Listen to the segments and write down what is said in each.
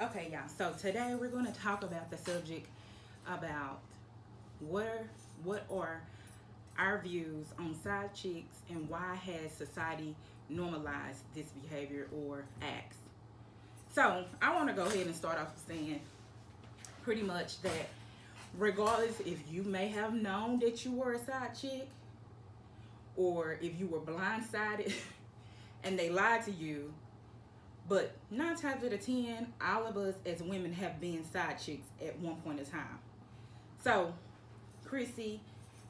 Okay, y'all. So today we're going to talk about the subject about what what are our views on side chicks and why has society normalized this behavior or acts. So I want to go ahead and start off with saying pretty much that regardless if you may have known that you were a side chick or if you were blindsided and they lied to you, but 9 times out of 10, all of us as women have been side chicks at one point in time. So, Chrissy,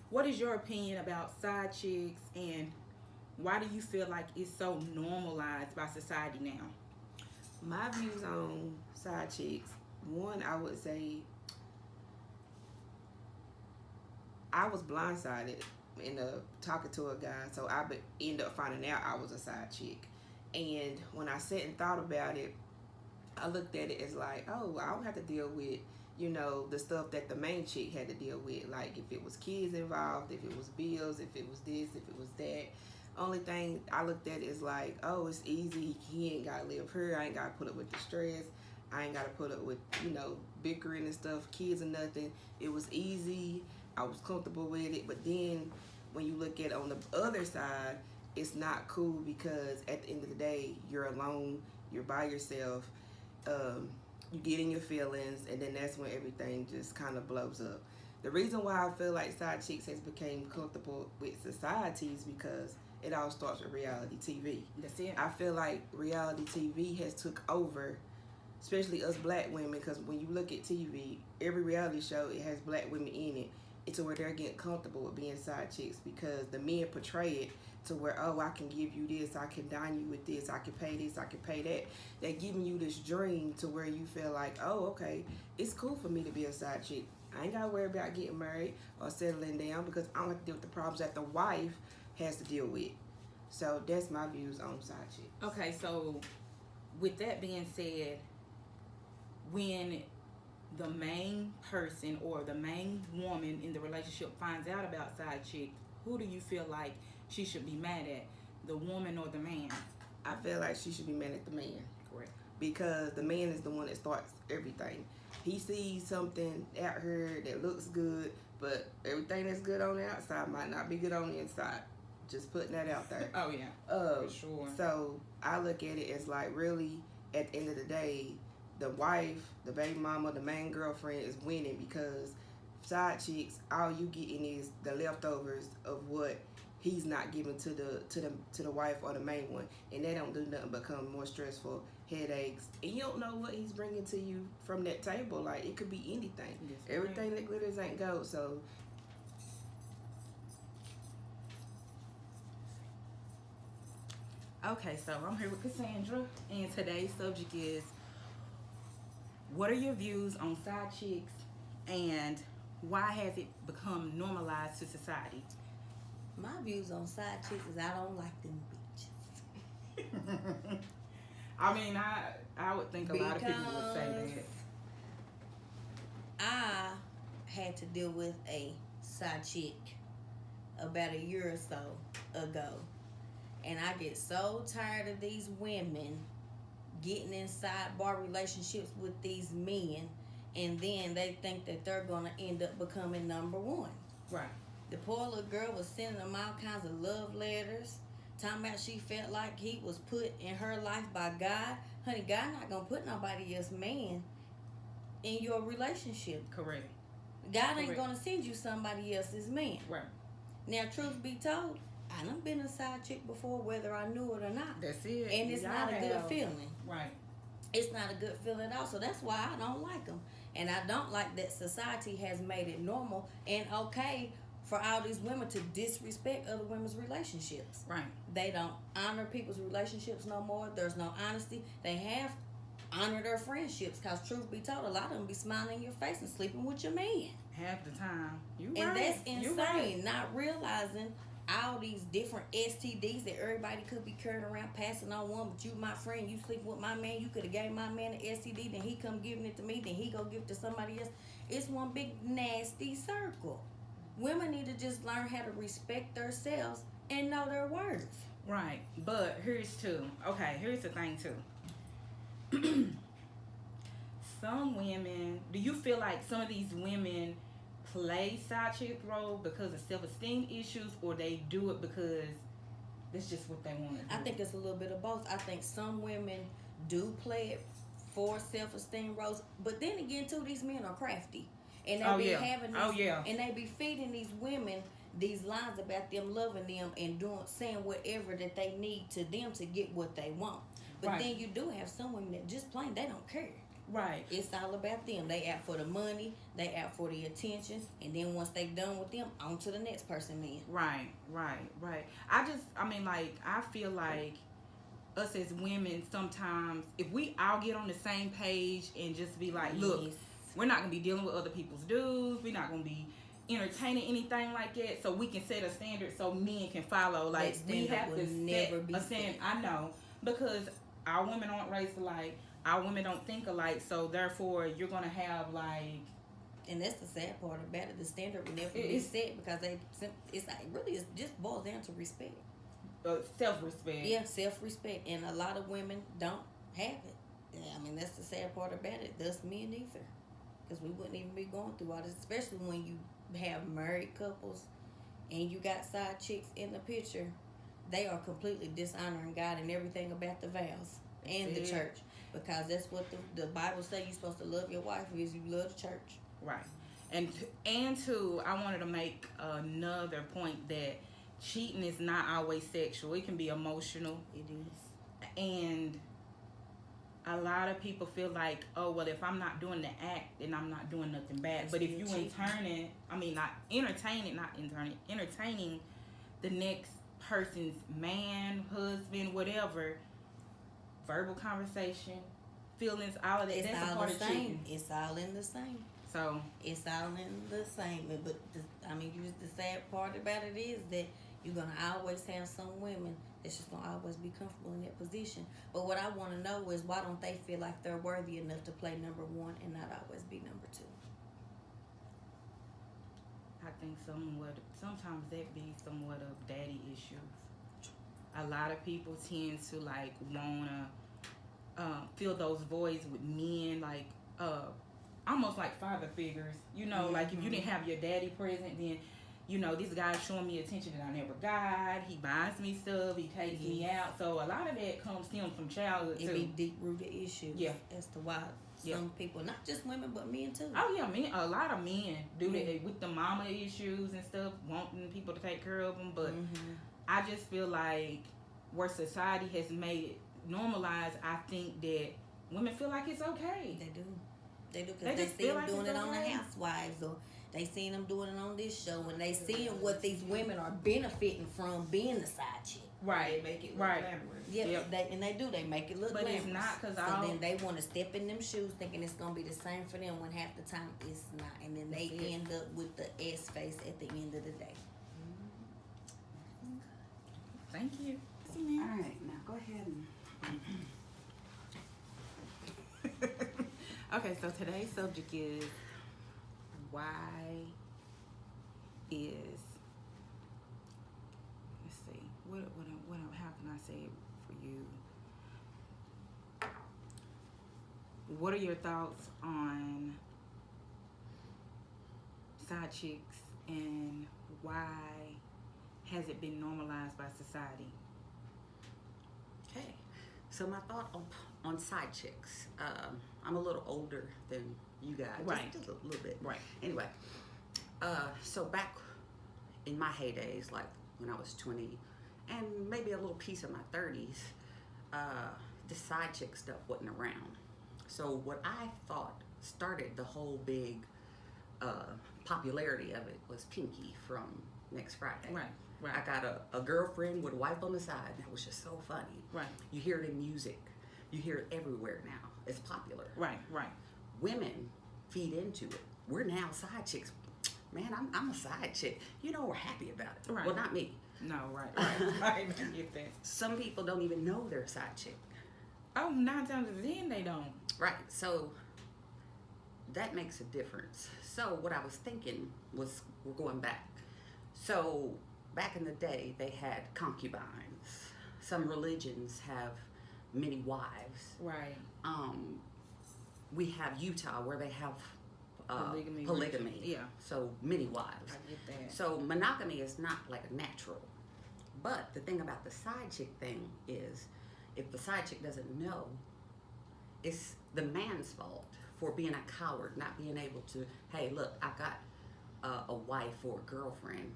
what is your opinion about side chicks and why do you feel like it's so normalized by society now? My views on side chicks. One, I would say I was blindsided in talking to a guy, so end up finding out I was a side chick. And when I sat and thought about it, I looked at it as like, oh, I don't have to deal with, the stuff that the main chick had to deal with. Like if it was kids involved, if it was bills, if it was this, if it was that. Only thing I looked at is like, oh, it's easy. He ain't got to live here. I ain't got to put up with the stress. I ain't got to put up with, bickering and stuff, kids and nothing. It was easy. I was comfortable with it. But then when you look at on the other side, it's not cool because at the end of the day, you're alone. You're by yourself. You get in your feelings, and then that's when everything just kind of blows up. The reason why I feel like side chicks has become comfortable with society is because it all starts with reality TV. That's it. I feel like reality TV has took over, especially us black women, because when you look at TV, every reality show, it has black women in it. It's where they're getting comfortable with being side chicks because the men portray it to where, oh, I can give you this, I can dine you with this, I can pay this, I can pay that. They're giving you this dream to where you feel like, oh, okay, it's cool for me to be a side chick. I ain't got to worry about getting married or settling down because I don't have to deal with the problems that the wife has to deal with. So that's my views on side chicks. Okay, so with that being said, when the main person or the main woman in the relationship finds out about side chicks, who do you feel like she should be mad at, the woman or the man? I feel like she should be mad at the man. Correct. Because the man is the one that starts everything. He sees something out here that looks good, but everything that's good on the outside might not be good on the inside. Just putting that out there. Oh, yeah. For sure. So I look at it as like really, at the end of the day, the wife, the baby mama, the main girlfriend is winning because side chicks, all you getting is the leftovers of what he's not giving to the wife or the main one, and they don't do nothing but become more stressful, headaches, and you don't know what he's bringing to you from that table. Like it could be anything. Yes, everything that glitters ain't gold. So okay, so I'm here with Cassandra, and today's subject is what are your views on side chicks and why has it become normalized to society? My views on side chicks is I don't like them bitches. I mean, I would think a lot of people would say that. I had to deal with a side chick about a year or so ago. And I get so tired of these women getting in sidebar relationships with these men, and then they think that they're going to end up becoming number one. Right. The poor little girl was sending them all kinds of love letters, talking about she felt like he was put in her life by God. Honey, God not going to put nobody else man in your relationship. Correct. God ain't going to send you somebody else's man. Right. Now, truth be told, I done been a side chick before, whether I knew it or not. That's it. And it's not a good feeling. Right. It's not a good feeling at all. So that's why I don't like them. And I don't like that society has made it normal and okay for all these women to disrespect other women's relationships. Right. They don't honor people's relationships no more. There's no honesty. They have honored their friendships because truth be told, a lot of them be smiling in your face and sleeping with your man. Half the time. And that's insane. Not realizing all these different STDs that everybody could be carrying around, passing on one, but you, my friend, you sleep with my man, you could have gave my man an STD, then he come giving it to me, then he go give it to somebody else. It's one big nasty circle. Women need to just learn how to respect themselves and know their worth. Right. But here's the thing too. some women, do you feel like some of these women play side chick role because of self-esteem issues, or they do it because that's just what they want to do? I think it's a little bit of both. I think some women do play it for self-esteem roles, but then again, too, these men are crafty, and they be having these, and they be feeding these women these lines about them loving them and saying whatever that they need to them to get what they want. But then you do have some women that just plain they don't care. Right. It's all about them. They out for the money, they out for the attention, and then once they done with them, on to the next person then. Right. I feel like us as women, sometimes if we all get on the same page and just be like, look, we're not gonna be dealing with other people's dudes, we're not gonna be entertaining anything like that, so we can set a standard so men can follow. Like, we have to set a standard. I know, because our women aren't raised alike, our women don't think alike, so therefore you're gonna have like, and that's the sad part about it. The standard will never be set because it's like really it just boils down to respect. Self-respect. Yeah, self-respect, and a lot of women don't have it. Yeah, I mean, that's the sad part about it. Thus, men either, because we wouldn't even be going through all this, especially when you have married couples and you got side chicks in the picture. They are completely dishonoring God and everything about the vows and the church, because that's what the Bible says. You're supposed to love your wife as you love the church. Right. And two, I wanted to make another point that cheating is not always sexual. It can be emotional. It is. And a lot of people feel like, oh, well, if I'm not doing the act, then I'm not doing nothing bad. But if you entertaining the next person's man, husband, whatever, verbal conversation, feelings, all of that, that's a part of cheating. It's all in the same. So it's all in the same. But the sad part about it is that you're gonna always have some women that's just gonna always be comfortable in that position. But what I want to know is, why don't they feel like they're worthy enough to play number one and not always be number two? I think sometimes that be somewhat of daddy issues. A lot of people tend to like wanna fill those voids with men, like almost like father figures. You know, mm-hmm. Like if you didn't have your daddy present, then you know, this guy's showing me attention that I never got. He buys me stuff. He takes me out. So a lot of that stems from childhood too. It be deep-rooted issues. Yeah. As to why some people, not just women, but men too. Oh yeah, a lot of men do that with the mama issues and stuff, wanting people to take care of them. But I just feel like where society has made it normalized, I think that women feel like it's okay. They do. Because they see them doing it on the Housewives, or they seen them doing it on this show, and they seeing what these women are benefiting from being the side chick. Right. They make it look glamorous. Yeah, they make it look but glamorous. It's not, because then they want to step in them shoes thinking it's going to be the same for them, when half the time it's not. And then they end up with the S face at the end of the day. Thank you. All right, now go ahead and... Okay, so today's subject is, why is, let's see, how can I say it for you? What are your thoughts on side chicks, and why has it been normalized by society? Okay, so my thought on side chicks. I'm a little older than you guys, right? Just a little bit, right? Anyway, so back in my heydays, like when I was 20, and maybe a little piece of my 30s, the side chick stuff wasn't around. So what I thought started the whole big popularity of it was Pinky from Next Friday. Right. I got a girlfriend with a wife on the side. That was just so funny. Right. You hear it in music. You hear it everywhere now. It's popular. Right. Women feed into it. We're now side chicks. Man, I'm a side chick. You know, we're happy about it. Right. Well, not me. No, right. I get that. Some people don't even know they're a side chick. Oh, 9 times out of 10 they don't. Right. So that makes a difference. So what I was thinking was, we're going back. So back in the day, they had concubines. Some religions have many wives. Right. we have Utah where they have Polygamy. Yeah. So many wives. I get that. So monogamy is not like a natural. But the thing about the side chick thing is, if the side chick doesn't know, it's the man's fault for being a coward, not being able to, hey, look, I got a wife or a girlfriend,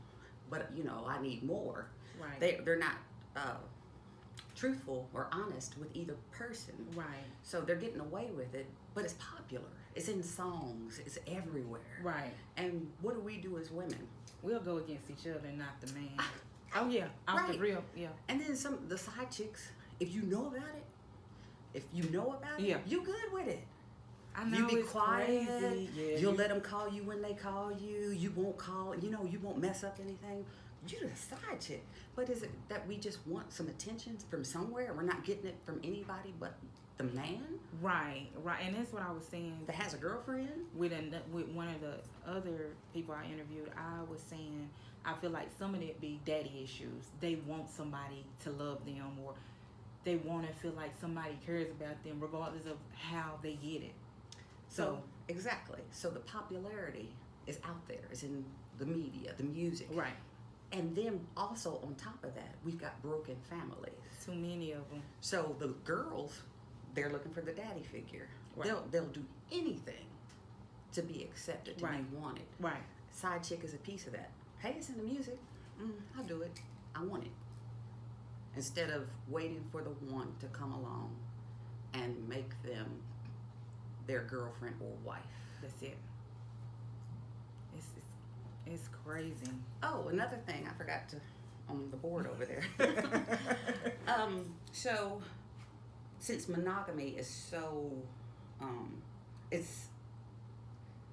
but I need more. Right. They're not truthful or honest with either person. Right. So they're getting away with it, but it's popular. It's in songs. It's everywhere. Right. And what do we do as women? We'll go against each other, not the man. Oh yeah, off the real, yeah. And then the side chicks, if you know about it, Yeah. you good with it. I know You be it's quiet. crazy. Yeah, You'll let them call you when they call you. You won't call. You won't mess up anything. You're the side chick. But is it that we just want some attention from somewhere and we're not getting it from anybody but the man? Right. And that's what I was saying. That has a girlfriend? With one of the other people I interviewed, I was saying I feel like some of it be daddy issues. They want somebody to love them, or they want to feel like somebody cares about them regardless of how they get it. So exactly. So the popularity is out there. It's in the media, the music. Right. And then also on top of that, we've got broken families. Too many of them. So the girls, they're looking for the daddy figure. Right. They'll do anything to be accepted, to be wanted. Right. Side chick is a piece of that. Hey, it's in the music. I'll do it. I want it. Instead of waiting for the one to come along and make them their girlfriend or wife. That's it. It's crazy. Oh, another thing I forgot to on the board over there. So since monogamy is so, it's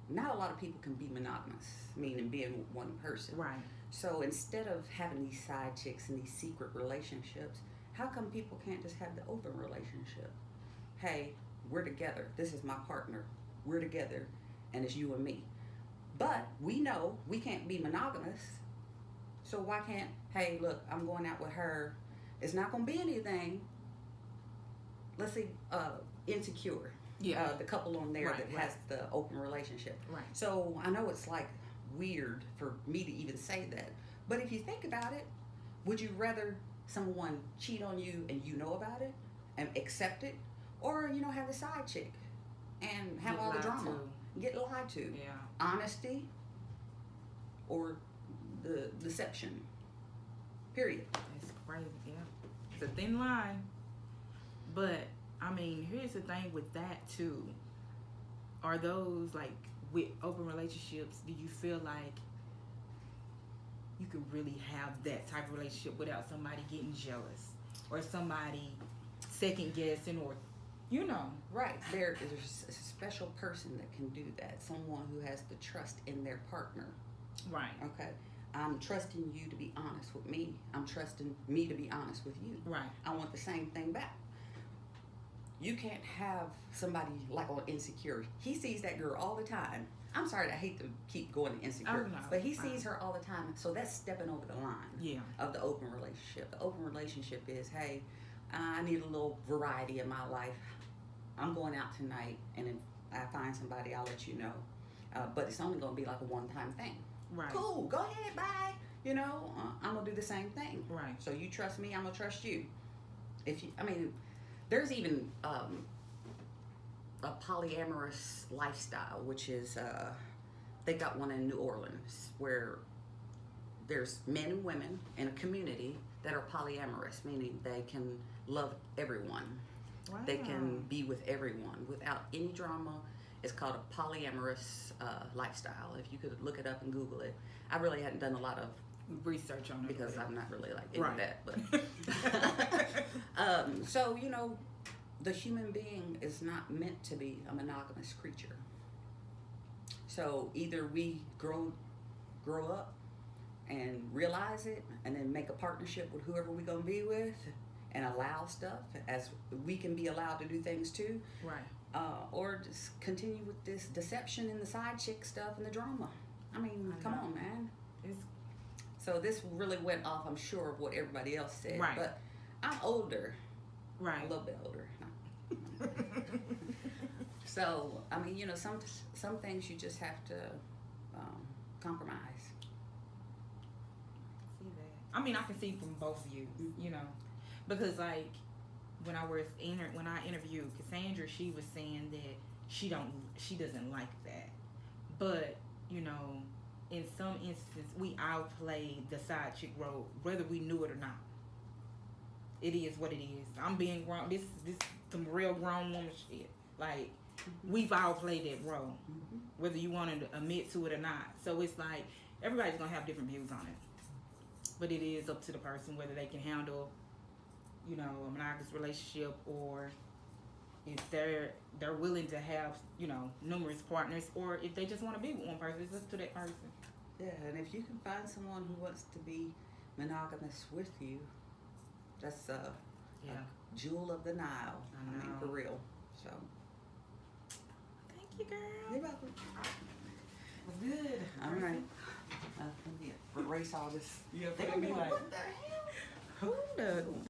not a lot of people can be monogamous, meaning being with one person. Right. So instead of having these side chicks and these secret relationships, how come people can't just have the open relationship? Hey, we're together. This is my partner. We're together, and it's you and me. But we know we can't be monogamous. So why can't, hey, look, I'm going out with her. It's not going to be anything. Let's see, Insecure. Yeah. The couple on there that has the open relationship. Right. So I know it's like weird for me to even say that. But if you think about it, would you rather someone cheat on you and you know about it and accept it? Or, have the side chick and have all the drama. Get lied to. Yeah. Honesty or the deception. Period. It's crazy, yeah. It's a thin line. But, I mean, here's the thing with that, too. Are those, like, with open relationships, do you feel like you could really have that type of relationship without somebody getting jealous? Or somebody second-guessing or, Right. There is a special person that can do that. Someone who has the trust in their partner. Right. Okay. I'm trusting you to be honest with me. I'm trusting me to be honest with you. Right. I want the same thing back. You can't have somebody like on Insecure. He sees that girl all the time. I'm sorry, I hate to keep going to Insecure, Oh, no, but he fine. sees her all the time. So that's stepping over the line of the open relationship. The open relationship is, hey, I need a little variety in my life. I'm going out tonight, and if I find somebody, I'll let you know. But it's only going to be like a one-time thing. Right. Cool, go ahead, bye. I'm going to do the same thing. Right. So you trust me, I'm going to trust you. There's even a polyamorous lifestyle, which is, they got one in New Orleans, where there's men and women in a community that are polyamorous, meaning they can love everyone. Wow. They can be with everyone without any drama. It's called a polyamorous lifestyle. If you could look it up and Google it. I really hadn't done a lot of research on it because I'm not really like into right. that. But so the human being is not meant to be a monogamous creature. So either we grow up and realize it, and then make a partnership with whoever we're gonna be with, and allow stuff as we can be allowed to do things too. Right. Or just continue with this deception and the side chick stuff and the drama. I mean, come on, man. So this really went off, I'm sure, of what everybody else said. Right. But I'm older. Right. A little bit older. So I mean, you know, some things you just have to compromise. See that? I mean, I can see from both views, you know, because like when I interviewed Cassandra, she was saying that she doesn't like that, but you know, in some instances, we all play the side chick role, whether we knew it or not. It is what it is. I'm being grown. This some real grown woman shit. Like we've all played that role, whether you want to admit to it or not. So it's like everybody's gonna have different views on it, but it is up to the person whether they can handle, you know, a monogamous relationship, or if they're willing to have, you know, numerous partners, or if they just want to be with one person. It's up to that person. Yeah, and if you can find someone who wants to be monogamous with you, that's a jewel of the Nile. I mean, for real. So, thank you, girl. you're welcome. It was good. All right. Let me erase all this. Yeah, They're gonna be like, what the hell? Who the